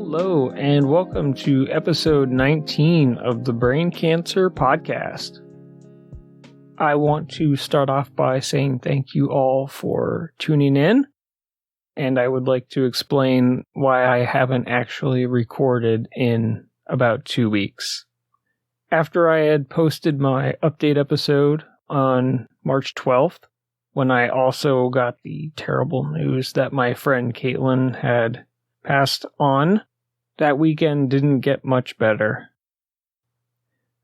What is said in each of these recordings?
Hello, and welcome to episode 19 of the Brain Cancer Podcast. I want to start off by saying thank you all for tuning in, and I would like to explain why I haven't actually recorded in about 2 weeks. After I had posted my update episode on March 12th, when I also got the terrible news that my friend Caitlin had passed on, that weekend didn't get much better.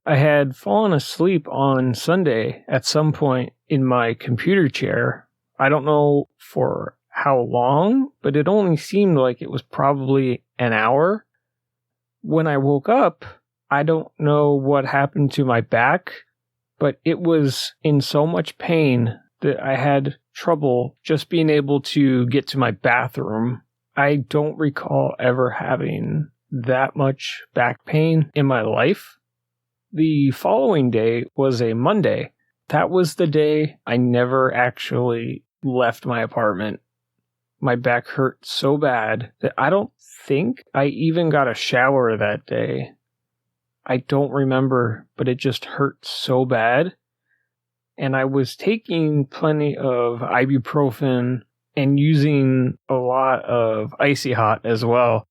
I had fallen asleep on Sunday at some point in my computer chair. I don't know for how long, but it only seemed like it was probably an hour. When I woke up, I don't know what happened to my back, but it was in so much pain that I had trouble just being able to get to my bathroom. I don't recall ever having that much back pain in my life. The following day was a Monday. That was the day I never actually left my apartment. My back hurt so bad that I don't think I even got a shower that day. I don't remember, but it just hurt so bad. And I was taking plenty of ibuprofen and using a lot of Icy Hot as well.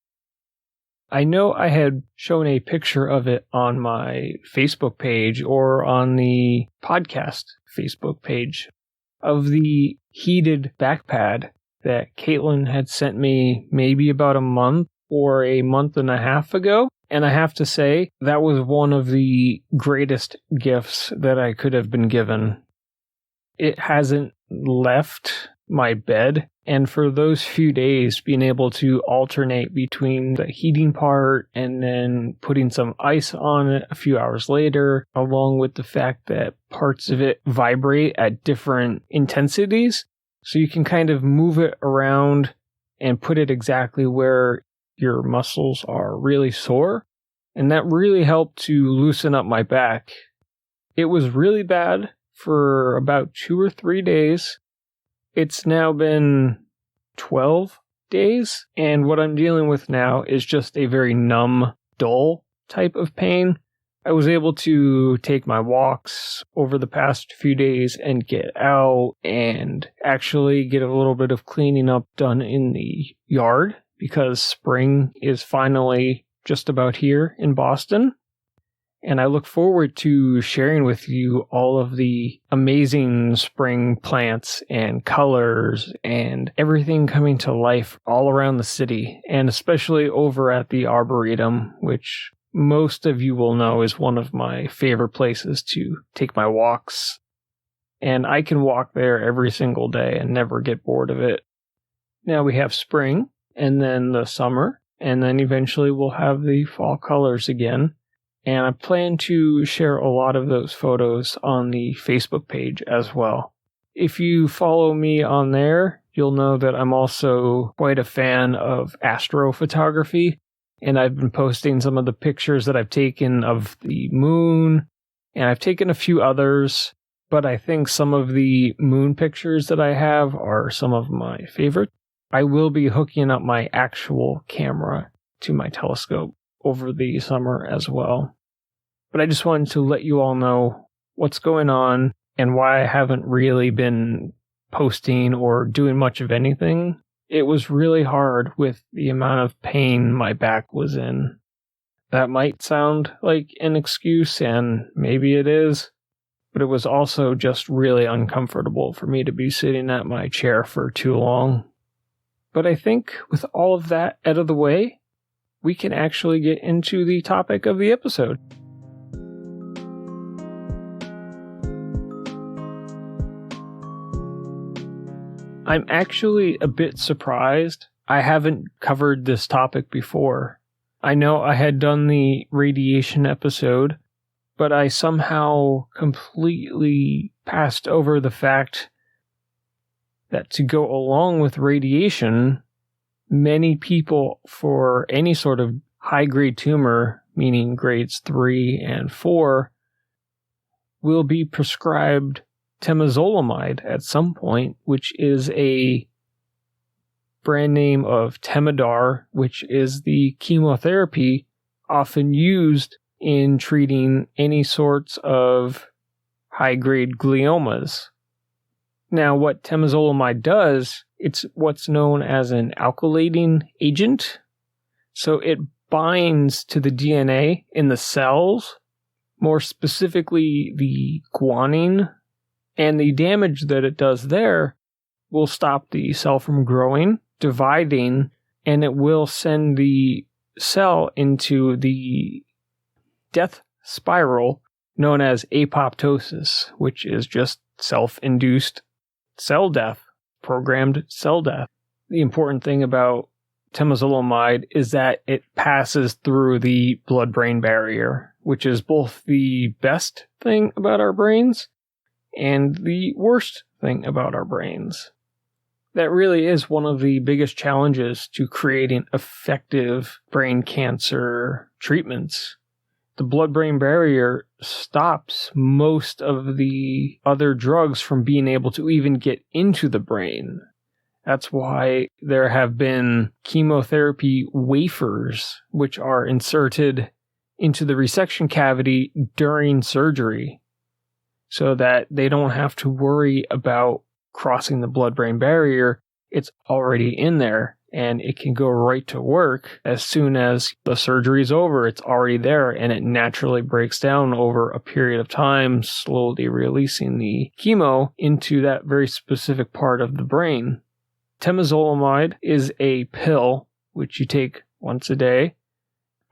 I know I had shown a picture of it on my Facebook page or on the podcast Facebook page of the heated back pad that Caitlin had sent me maybe about a month or a month and a half ago. And I have to say, that was one of the greatest gifts that I could have been given. It hasn't left my bed, and for those few days, being able to alternate between the heating part and then putting some ice on it a few hours later, along with the fact that parts of it vibrate at different intensities, so you can kind of move it around and put it exactly where your muscles are really sore, and that really helped to loosen up my back. It was really bad for about 2 or 3 days. It's now been 12 days, and what I'm dealing with now is just a very numb, dull type of pain. I was able to take my walks over the past few days and get out and actually get a little bit of cleaning up done in the yard because spring is finally just about here in Boston. And I look forward to sharing with you all of the amazing spring plants and colors and everything coming to life all around the city, and especially over at the Arboretum, which most of you will know is one of my favorite places to take my walks. And I can walk there every single day and never get bored of it. Now we have spring, and then the summer, and then eventually we'll have the fall colors again. And I plan to share a lot of those photos on the Facebook page as well. If you follow me on there, you'll know that I'm also quite a fan of astrophotography. And I've been posting some of the pictures that I've taken of the moon. And I've taken a few others. But I think some of the moon pictures that I have are some of my favorite. I will be hooking up my actual camera to my telescope over the summer as well. But I just wanted to let you all know what's going on and why I haven't really been posting or doing much of anything. It was really hard with the amount of pain my back was in. That might sound like an excuse, and maybe it is, but it was also just really uncomfortable for me to be sitting at my chair for too long. But I think with all of that out of the way, we can actually get into the topic of the episode. I'm actually a bit surprised I haven't covered this topic before. I know I had done the radiation episode, but I somehow completely passed over the fact that to go along with radiation, many people for any sort of high-grade tumor, meaning grades 3 and 4, will be prescribed temozolomide at some point, which is a brand name of Temodar, which is the chemotherapy often used in treating any sorts of high-grade gliomas. Now, what temozolomide does, it's what's known as an alkylating agent. So it binds to the DNA in the cells, more specifically the guanine, and the damage that it does there will stop the cell from growing, dividing, and it will send the cell into the death spiral known as apoptosis, which is just self-induced cell death, programmed cell death. The important thing about temozolomide is that it passes through the blood-brain barrier, which is both the best thing about our brains and the worst thing about our brains. That really is one of the biggest challenges to creating effective brain cancer treatments. The blood-brain barrier stops most of the other drugs from being able to even get into the brain. That's why there have been chemotherapy wafers, which are inserted into the resection cavity during surgery, so that they don't have to worry about crossing the blood-brain barrier. It's already in there, and it can go right to work as soon as the surgery is over. It's already there, and it naturally breaks down over a period of time, slowly releasing the chemo into that very specific part of the brain. Temozolomide is a pill which you take once a day.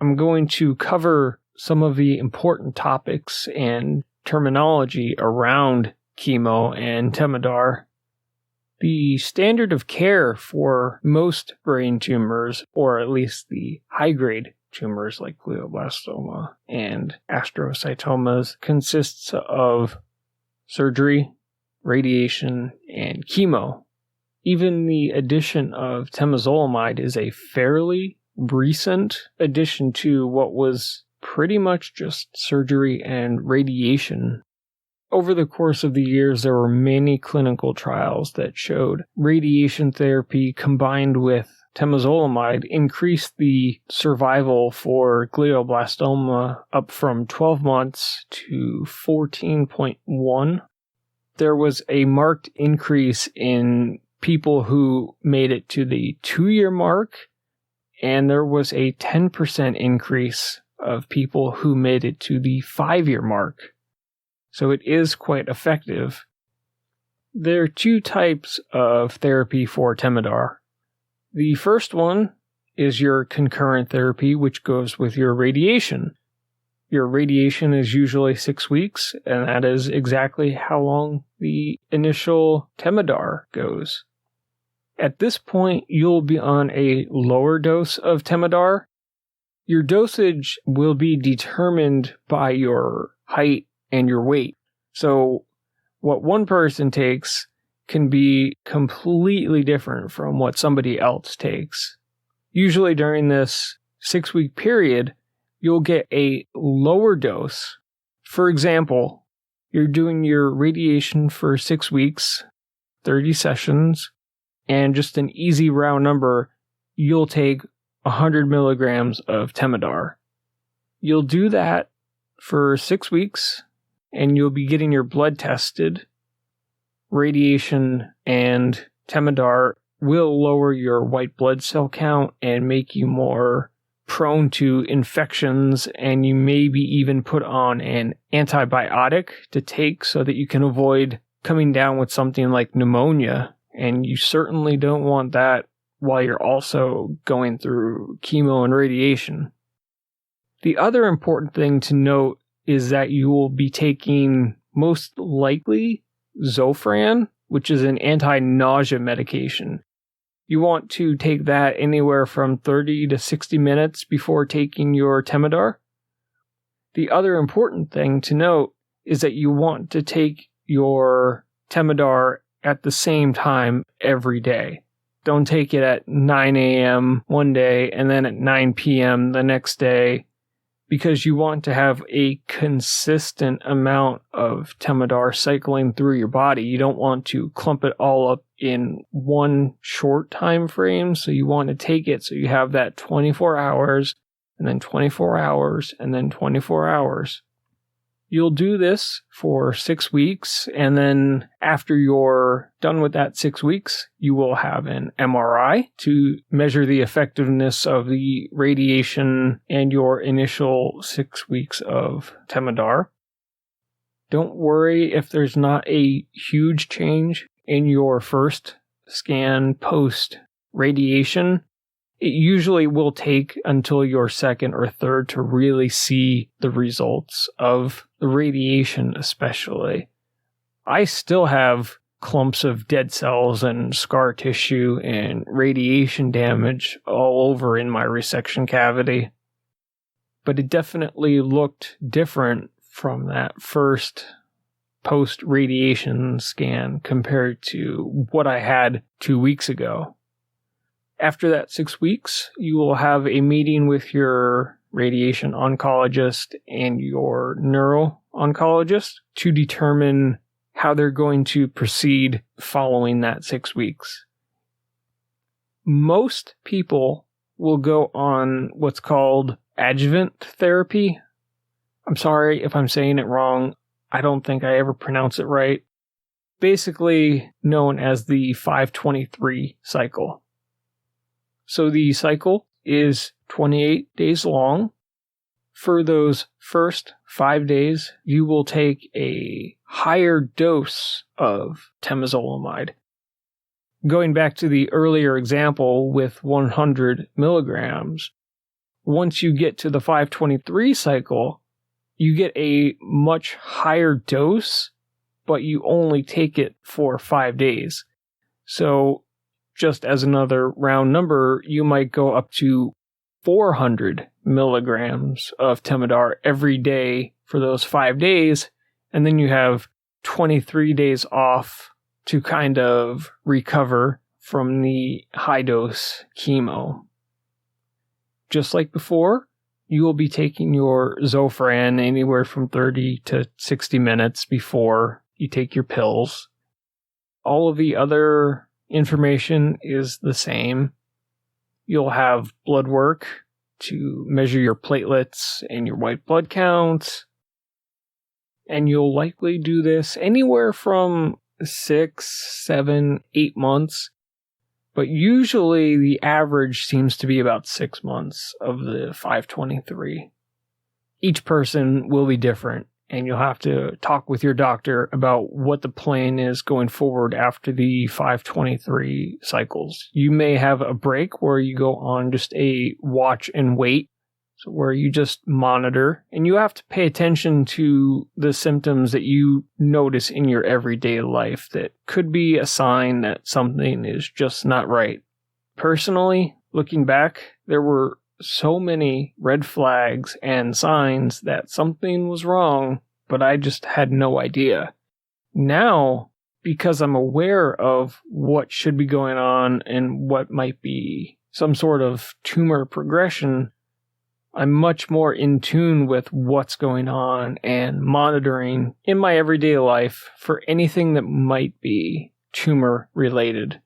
I'm going to cover some of the important topics and terminology around chemo and Temodar. The standard of care for most brain tumors, or at least the high-grade tumors like glioblastoma and astrocytomas, consists of surgery, radiation, and chemo. Even the addition of temozolomide is a fairly recent addition to what was pretty much just surgery and radiation. Over the course of the years, there were many clinical trials that showed radiation therapy combined with temozolomide increased the survival for glioblastoma up from 12 months to 14.1. There was a marked increase in people who made it to the 2-year mark, and there was a 10% increase of people who made it to the 5-year mark. So it is quite effective. There are 2 types of therapy for Temodar. The first one is your concurrent therapy, which goes with your radiation. Your radiation is usually 6 weeks, and that is exactly how long the initial Temodar goes. At this point, you'll be on a lower dose of Temodar. Your dosage will be determined by your height and your weight. So what one person takes can be completely different from what somebody else takes. Usually during this 6-week period, you'll get a lower dose. For example, you're doing your radiation for 6 weeks, 30 sessions, and just an easy round number, you'll take 100 milligrams of Temodar. You'll do that for 6 weeks, and you'll be getting your blood tested. Radiation and Temodar will lower your white blood cell count and make you more prone to infections, and you may be even put on an antibiotic to take so that you can avoid coming down with something like pneumonia. And you certainly don't want that while you're also going through chemo and radiation. The other important thing to note is that you will be taking most likely Zofran, which is an anti-nausea medication. You want to take that anywhere from 30 to 60 minutes before taking your Temodar. The other important thing to note is that you want to take your Temodar at the same time every day. Don't take it at 9 a.m. one day and then at 9 p.m. the next day. because you want to have a consistent amount of Temodar cycling through your body. You don't want to clump it all up in one short time frame. So you want to take it so you have that 24 hours and then 24 hours and then 24 hours. You'll do this for 6 weeks, and then after you're done with that 6 weeks, you will have an MRI to measure the effectiveness of the radiation and your initial 6 weeks of Temodar. Don't worry if there's not a huge change in your first scan post radiation. It usually will take until your second or third to really see the results of the radiation, especially. I still have clumps of dead cells and scar tissue and radiation damage all over in my resection cavity. But it definitely looked different from that first post-radiation scan compared to what I had 2 weeks ago. After that 6 weeks, you will have a meeting with your radiation oncologist and your neuro-oncologist to determine how they're going to proceed following that 6 weeks. Most people will go on what's called adjuvant therapy. I'm sorry if I'm saying it wrong. I don't think I ever pronounce it right. Basically known as the 523 cycle. So the cycle is 28 days long. For those first 5 days, you will take a higher dose of temozolomide. Going back to the earlier example with 100 milligrams, once you get to the 523 cycle, you get a much higher dose, but you only take it for 5 days. So just as another round number, you might go up to 400 milligrams of Temodar every day for those 5 days, and then you have 23 days off to kind of recover from the high-dose chemo. Just like before, you will be taking your Zofran anywhere from 30 to 60 minutes before you take your pills. All of the other information is the same. You'll have blood work to measure your platelets and your white blood counts. And you'll likely do this anywhere from 6, 7, 8 months. But usually the average seems to be about 6 months of the 523. Each person will be different. And you'll have to talk with your doctor about what the plan is going forward after the 523 cycles. You may have a break where you go on just a watch and wait, so where you just monitor, and you have to pay attention to the symptoms that you notice in your everyday life that could be a sign that something is just not right. Personally, looking back, there were so many red flags and signs that something was wrong, but I just had no idea. Now, because I'm aware of what should be going on and what might be some sort of tumor progression, I'm much more in tune with what's going on and monitoring in my everyday life for anything that might be tumor related.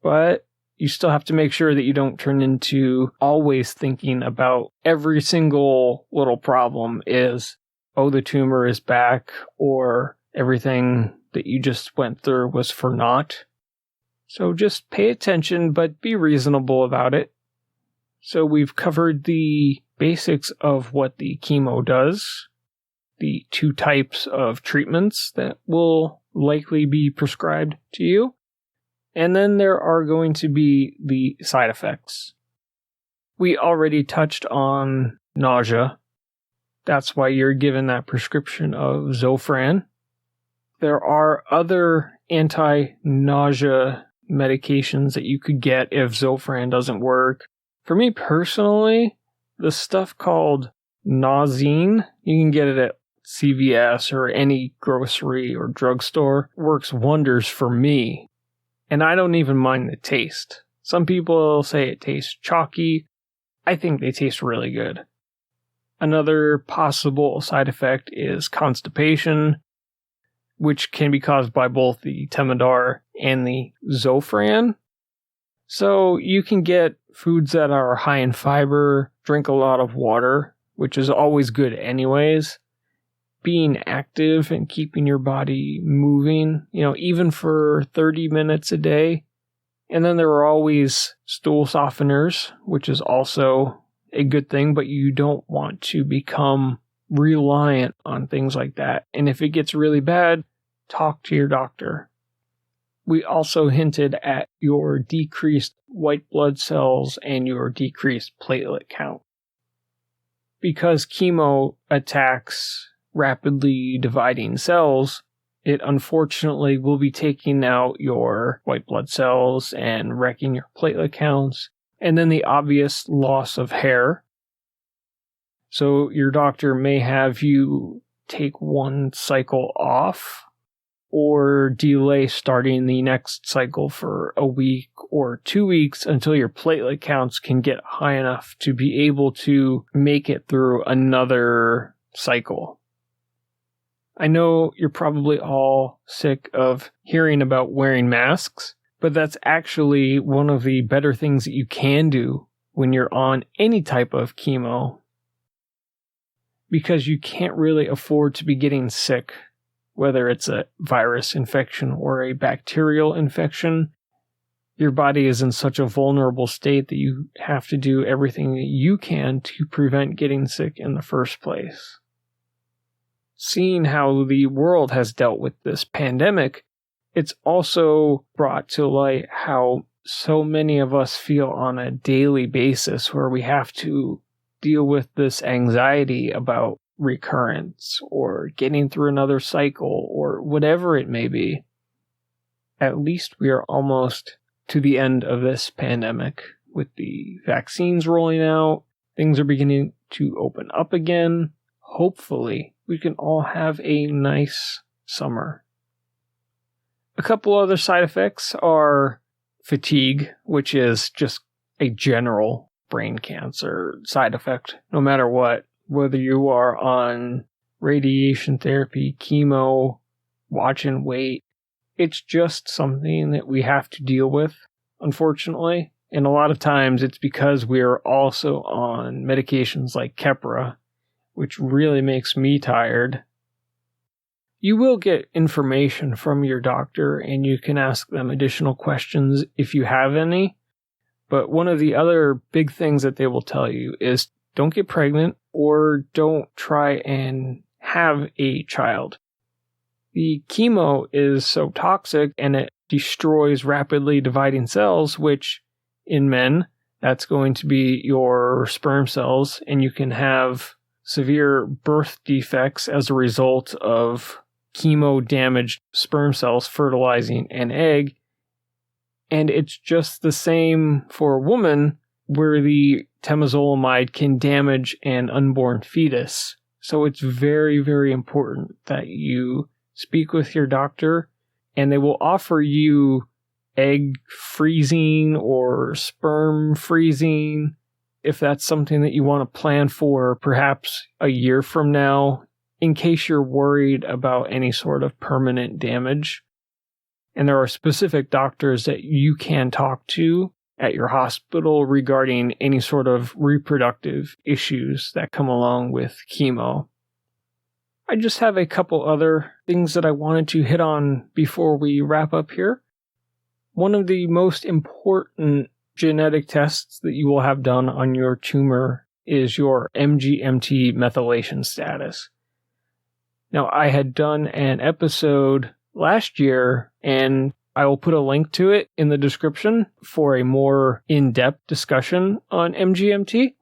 But you still have to make sure that you don't turn into always thinking about every single little problem is, oh, the tumor is back, or everything that you just went through was for naught. So just pay attention, but be reasonable about it. So we've covered the basics of what the chemo does, the 2 types of treatments that will likely be prescribed to you. And then there are going to be the side effects. We already touched on nausea. That's why you're given that prescription of Zofran. There are other anti-nausea medications that you could get if Zofran doesn't work. For me personally, the stuff called Nausine, you can get it at CVS or any grocery or drugstore, works wonders for me. And I don't even mind the taste. Some people say it tastes chalky. I think they taste really good. Another possible side effect is constipation, which can be caused by both the Temodar and the Zofran. So you can get foods that are high in fiber, drink a lot of water, which is always good anyways. Being active and keeping your body moving, even for 30 minutes a day. And then there are always stool softeners, which is also a good thing, but you don't want to become reliant on things like that. And if it gets really bad, talk to your doctor. We also hinted at your decreased white blood cells and your decreased platelet count. Because chemo attacks rapidly dividing cells, it unfortunately will be taking out your white blood cells and wrecking your platelet counts, and then the obvious loss of hair. So your doctor may have you take one cycle off or delay starting the next cycle for a week or 2 weeks until your platelet counts can get high enough to be able to make it through another cycle. I know you're probably all sick of hearing about wearing masks, but that's actually one of the better things that you can do when you're on any type of chemo, because you can't really afford to be getting sick, whether it's a virus infection or a bacterial infection. Your body is in such a vulnerable state that you have to do everything that you can to prevent getting sick in the first place. Seeing how the world has dealt with this pandemic, it's also brought to light how so many of us feel on a daily basis, where we have to deal with this anxiety about recurrence or getting through another cycle or whatever it may be. At least we are almost to the end of this pandemic. With the vaccines rolling out, things are beginning to open up again. Hopefully, we can all have a nice summer. A couple other side effects are fatigue, which is just a general brain cancer side effect, no matter what, whether you are on radiation therapy, chemo, watch and wait. It's just something that we have to deal with, unfortunately. And a lot of times it's because we're also on medications like Keppra, which really makes me tired. You will get information from your doctor, and you can ask them additional questions if you have any. But one of the other big things that they will tell you is don't get pregnant or don't try and have a child. The chemo is so toxic and it destroys rapidly dividing cells, which in men, that's going to be your sperm cells, and you can have severe birth defects as a result of chemo-damaged sperm cells fertilizing an egg. And it's just the same for a woman, where the temozolomide can damage an unborn fetus. So it's very, very important that you speak with your doctor, and they will offer you egg freezing or sperm freezing if that's something that you want to plan for perhaps a year from now, in case you're worried about any sort of permanent damage. And there are specific doctors that you can talk to at your hospital regarding any sort of reproductive issues that come along with chemo. I just have a couple other things that I wanted to hit on before we wrap up here. One of the most important genetic tests that you will have done on your tumor is your MGMT methylation status. Now, I had done an episode last year, and I will put a link to it in the description for a more in-depth discussion on MGMT.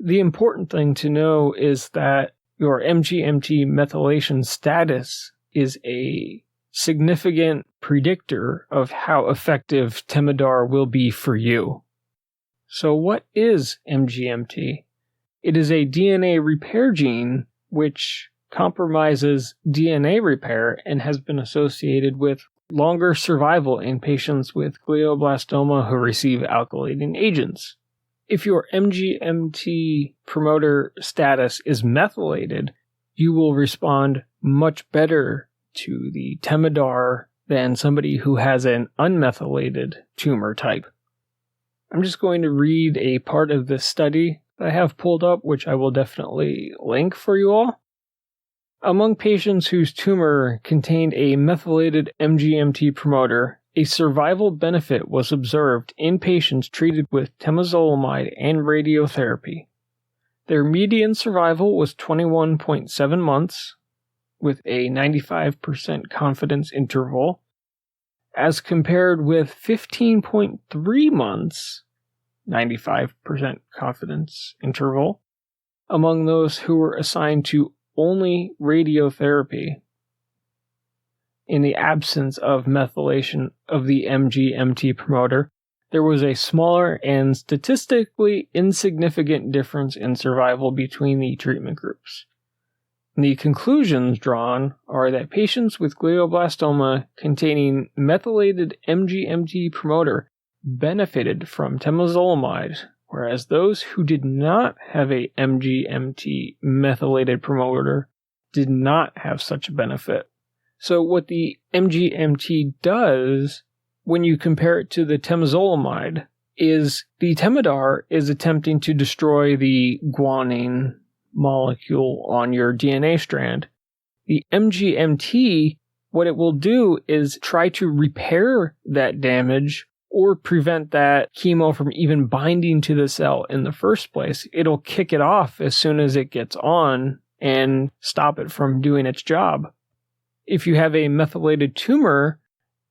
The important thing to know is that your MGMT methylation status is a significant predictor of how effective Temodar will be for you. So what is MGMT? It is a DNA repair gene which compromises DNA repair and has been associated with longer survival in patients with glioblastoma who receive alkylating agents. If your MGMT promoter status is methylated, you will respond much better to the Temodar than somebody who has an unmethylated tumor type. I'm just going to read a part of this study that I have pulled up, which I will definitely link for you all. Among patients whose tumor contained a methylated MGMT promoter, a survival benefit was observed in patients treated with temozolomide and radiotherapy. Their median survival was 21.7 months, with a 95% confidence interval, as compared with 15.3 months, 95% confidence interval, among those who were assigned to only radiotherapy. In the absence of methylation of the MGMT promoter, there was a smaller and statistically insignificant difference in survival between the treatment groups. The conclusions drawn are that patients with glioblastoma containing methylated MGMT promoter benefited from temozolomide, whereas those who did not have a MGMT methylated promoter did not have such a benefit. So what the MGMT does, when you compare it to the temozolomide, is the Temodar is attempting to destroy the guanine molecule on your DNA strand. The MGMT, what it will do is try to repair that damage or prevent that chemo from even binding to the cell in the first place. It'll kick it off as soon as it gets on and stop it from doing its job. If you have a methylated tumor,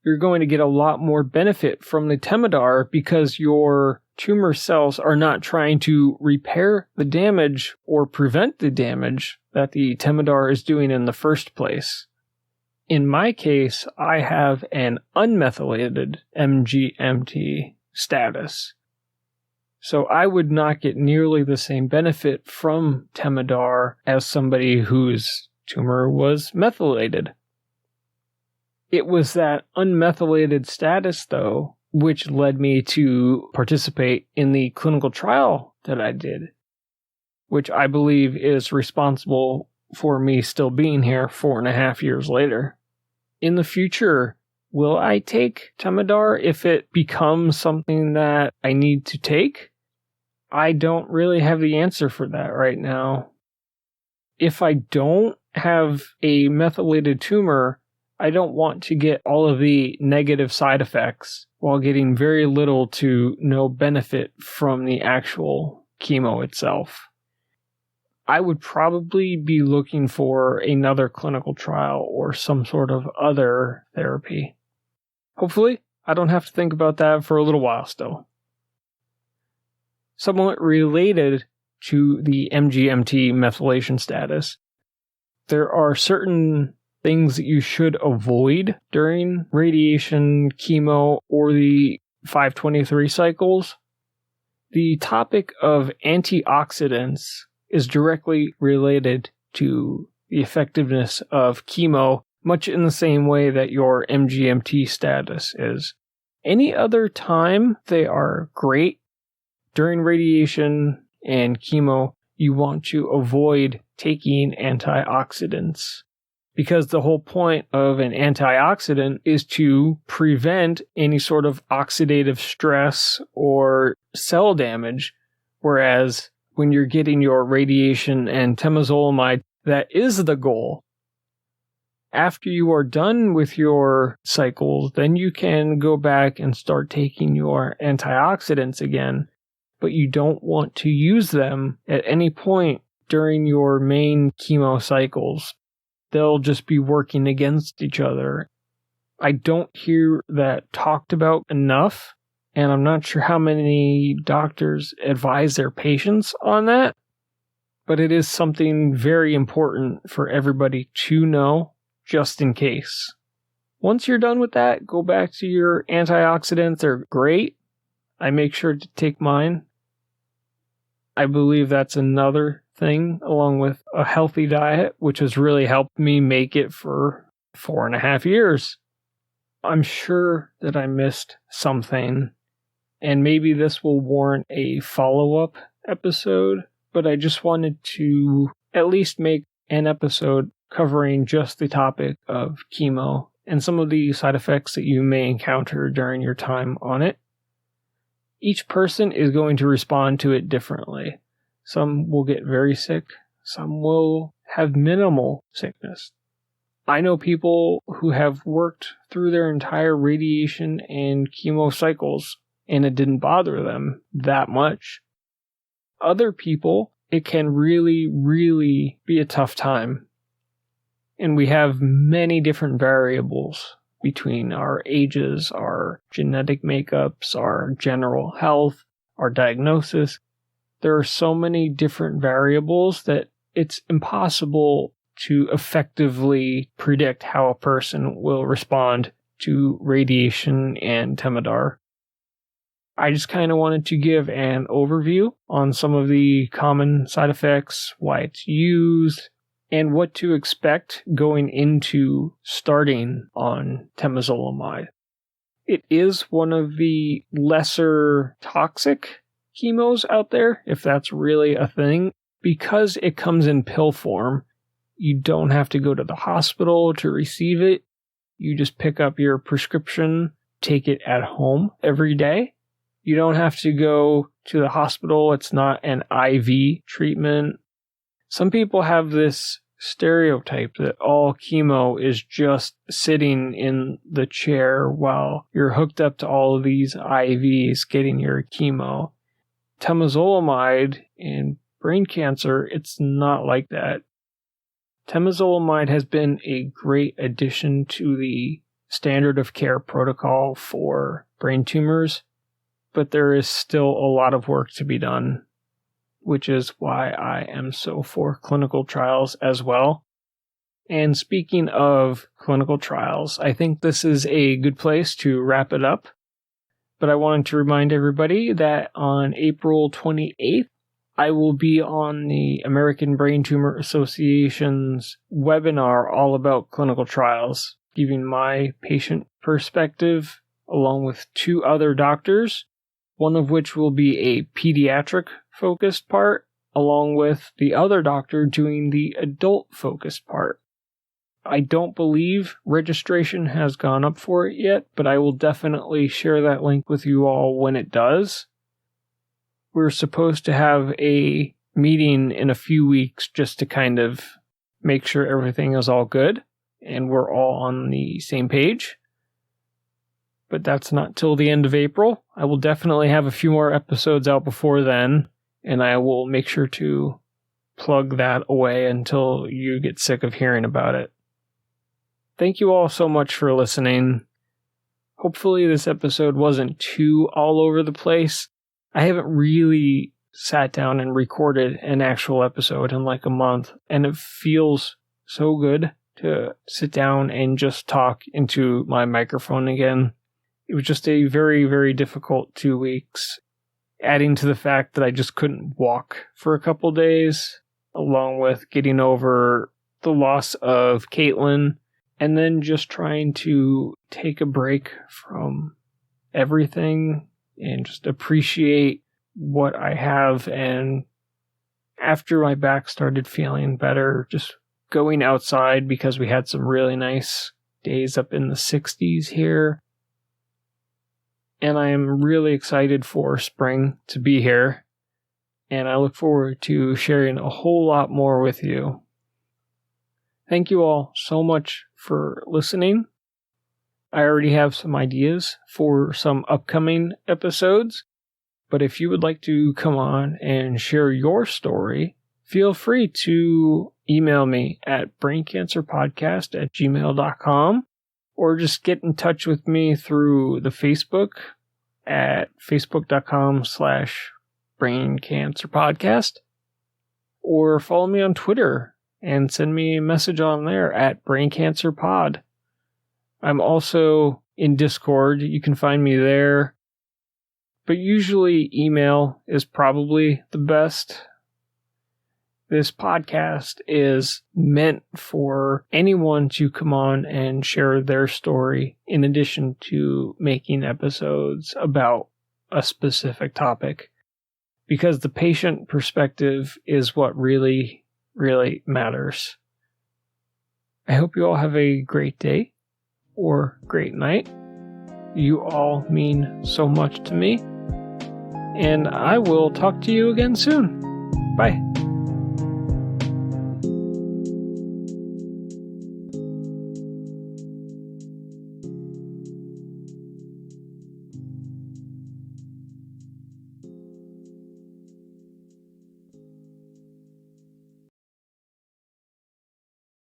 you're going to get a lot more benefit from the Temodar because your tumor cells are not trying to repair the damage or prevent the damage that the Temodar is doing in the first place. In my case, I have an unmethylated MGMT status. So I would not get nearly the same benefit from Temodar as somebody whose tumor was methylated. It was that unmethylated status, though, which led me to participate in the clinical trial that I did, which I believe is responsible for me still being here 4.5 years later. In the future, will I take Temodar if it becomes something that I need to take? I don't really have the answer for that right now. If I don't have a methylated tumor, I don't want to get all of the negative side effects while getting very little to no benefit from the actual chemo itself. I would probably be looking for another clinical trial or some sort of other therapy. Hopefully, I don't have to think about that for a little while still. Somewhat related to the MGMT methylation status, there are certain things that you should avoid during radiation, chemo, or the 523 cycles. The topic of antioxidants is directly related to the effectiveness of chemo, much in the same way that your MGMT status is. Any other time, they are great. During radiation and chemo, you want to avoid taking antioxidants, because the whole point of an antioxidant is to prevent any sort of oxidative stress or cell damage, whereas when you're getting your radiation and temozolomide, that is the goal. After you are done with your cycles, then you can go back and start taking your antioxidants again, but you don't want to use them at any point during your main chemo cycles. They'll just be working against each other. I don't hear that talked about enough, and I'm not sure how many doctors advise their patients on that, but it is something very important for everybody to know, just in case. Once you're done with that, go back to your antioxidants. They're great. I make sure to take mine. I believe that's another thing, along with a healthy diet, which has really helped me make it for 4.5 years. I'm sure that I missed something, and maybe this will warrant a follow-up episode, but I just wanted to at least make an episode covering just the topic of chemo and some of the side effects that you may encounter during your time on it. Each person is going to respond to it differently. Some will get very sick. Some will have minimal sickness. I know people who have worked through their entire radiation and chemo cycles, and it didn't bother them that much. Other people, it can really, really be a tough time. And we have many different variables between our ages, our genetic makeups, our general health, our diagnosis. There are so many different variables that it's impossible to effectively predict how a person will respond to radiation and Temodar. I just kind of wanted to give an overview on some of the common side effects, why it's used, and what to expect going into starting on temozolomide. It is one of the lesser toxic chemos out there, if that's really a thing. Because it comes in pill form, you don't have to go to the hospital to receive it. You just pick up your prescription, take it at home every day. You don't have to go to the hospital. It's not an IV treatment. Some people have this stereotype that all chemo is just sitting in the chair while you're hooked up to all of these IVs getting your chemo. Temozolomide in brain cancer, it's not like that. Temozolomide has been a great addition to the standard of care protocol for brain tumors, but there is still a lot of work to be done, which is why I am so for clinical trials as well. And speaking of clinical trials, I think this is a good place to wrap it up. But I wanted to remind everybody that on April 28th, I will be on the American Brain Tumor Association's webinar all about clinical trials, giving my patient perspective along with two other doctors, one of which will be a pediatric-focused part, along with the other doctor doing the adult-focused part. I don't believe registration has gone up for it yet, but I will definitely share that link with you all when it does. We're supposed to have a meeting in a few weeks just to kind of make sure everything is all good and we're all on the same page. But that's not till the end of April. I will definitely have a few more episodes out before then, and I will make sure to plug that away until you get sick of hearing about it. Thank you all so much for listening. Hopefully this episode wasn't too all over the place. I haven't really sat down and recorded an actual episode in like a month, and it feels so good to sit down and just talk into my microphone again. It was just a very, very difficult 2 weeks, adding to the fact that I just couldn't walk for a couple days, along with getting over the loss of Caitlin, and then just trying to take a break from everything and just appreciate what I have. And after my back started feeling better, just going outside because we had some really nice days up in the 60s here. And I am really excited for spring to be here. And I look forward to sharing a whole lot more with you. Thank you all so much for listening. I already have some ideas for some upcoming episodes, but if you would like to come on and share your story, feel free to email me at braincancerpodcast@gmail.com or just get in touch with me through the Facebook at facebook.com/braincancerpodcast or follow me on Twitter and send me a message on there at braincancerpod. I'm also in Discord. You can find me there. But usually email is probably the best. This podcast is meant for anyone to come on and share their story in addition to making episodes about a specific topic, because the patient perspective is what really, really matters. I hope you all have a great day or great night. You all mean so much to me. And I will talk to you again soon. Bye.